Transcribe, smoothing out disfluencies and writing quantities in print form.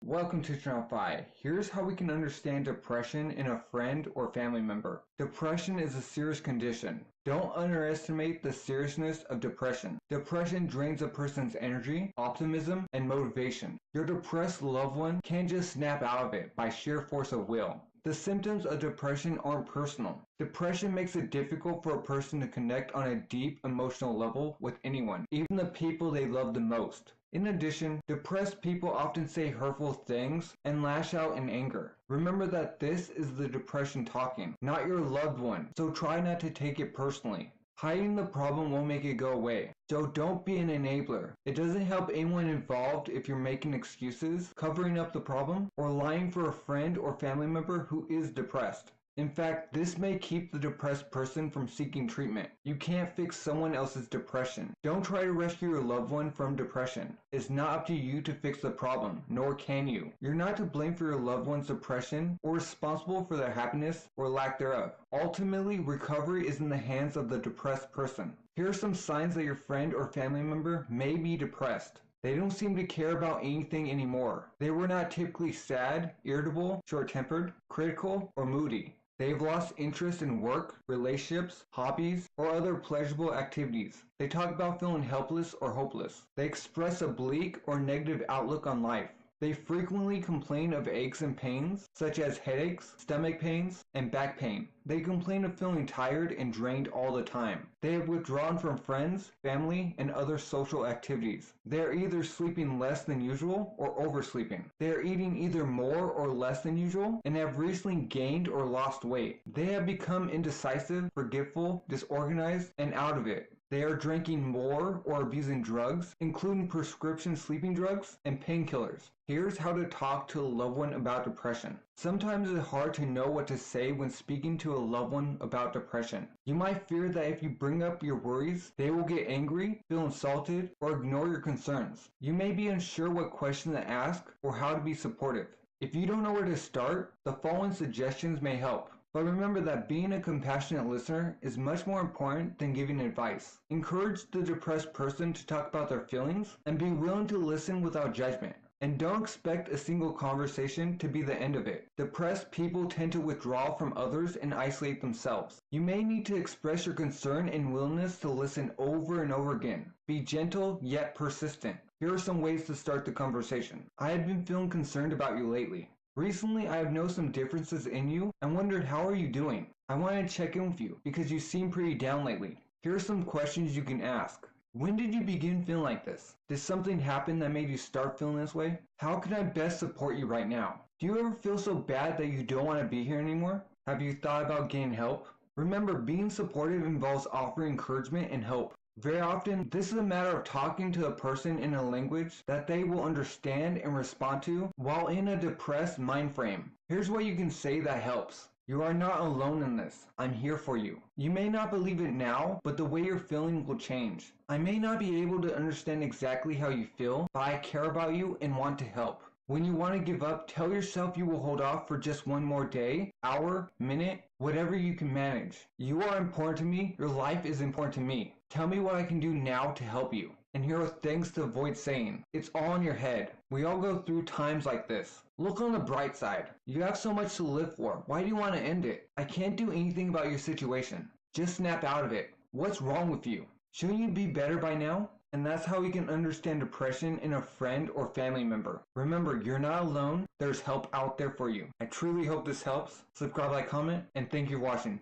Welcome to Channel 5. Here's how we can understand depression in a friend or family member. Depression is a serious condition. Don't underestimate the seriousness of depression. Depression drains a person's energy, optimism, and motivation. Your depressed loved one can't just snap out of it by sheer force of will. The symptoms of depression aren't personal. Depression makes it difficult for a person to connect on a deep emotional level with anyone, even the people they love the most. In addition, depressed people often say hurtful things and lash out in anger. Remember that this is the depression talking, not your loved one, so try not to take it personally. Hiding the problem won't make it go away, so don't be an enabler. It doesn't help anyone involved if you're making excuses, covering up the problem, or lying for a friend or family member who is depressed. In fact, this may keep the depressed person from seeking treatment. You can't fix someone else's depression. Don't try to rescue your loved one from depression. It's not up to you to fix the problem, nor can you. You're not to blame for your loved one's depression or responsible for their happiness or lack thereof. Ultimately, recovery is in the hands of the depressed person. Here are some signs that your friend or family member may be depressed. They don't seem to care about anything anymore. They were not typically sad, irritable, short-tempered, critical, or moody. They've lost interest in work, relationships, hobbies, or other pleasurable activities. They talk about feeling helpless or hopeless. They express a bleak or negative outlook on life. They frequently complain of aches and pains, such as headaches, stomach pains, and back pain. They complain of feeling tired and drained all the time. They have withdrawn from friends, family, and other social activities. They are either sleeping less than usual or oversleeping. They are eating either more or less than usual and have recently gained or lost weight. They have become indecisive, forgetful, disorganized, and out of it. They are drinking more or abusing drugs, including prescription sleeping drugs and painkillers. Here's how to talk to a loved one about depression. Sometimes it's hard to know what to say when speaking to a loved one about depression. You might fear that if you bring up your worries, they will get angry, feel insulted, or ignore your concerns. You may be unsure what question to ask or how to be supportive. If you don't know where to start, the following suggestions may help. But remember that being a compassionate listener is much more important than giving advice. Encourage the depressed person to talk about their feelings and be willing to listen without judgment. And don't expect a single conversation to be the end of it. Depressed people tend to withdraw from others and isolate themselves. You may need to express your concern and willingness to listen over and over again. Be gentle yet persistent. Here are some ways to start the conversation. I have been feeling concerned about you lately. Recently, I have noticed some differences in you and wondered how are you doing? I wanted to check in with you because you seem pretty down lately. Here are some questions you can ask. When did you begin feeling like this? Did something happen that made you start feeling this way? How can I best support you right now? Do you ever feel so bad that you don't want to be here anymore? Have you thought about getting help? Remember, being supportive involves offering encouragement and hope. Very often, this is a matter of talking to a person in a language that they will understand and respond to while in a depressed mind frame. Here's what you can say that helps. You are not alone in this. I'm here for you. You may not believe it now, but the way you're feeling will change. I may not be able to understand exactly how you feel, but I care about you and want to help. When you want to give up, tell yourself you will hold off for just one more day, hour, minute, whatever you can manage. You are important to me. Your life is important to me. Tell me what I can do now to help you. And here are things to avoid saying. It's all in your head. We all go through times like this. Look on the bright side. You have so much to live for. Why do you want to end it? I can't do anything about your situation. Just snap out of it. What's wrong with you? Shouldn't you be better by now? And that's how we can understand depression in a friend or family member. Remember, you're not alone. There's help out there for you. I truly hope this helps. Subscribe, like, comment, and thank you for watching.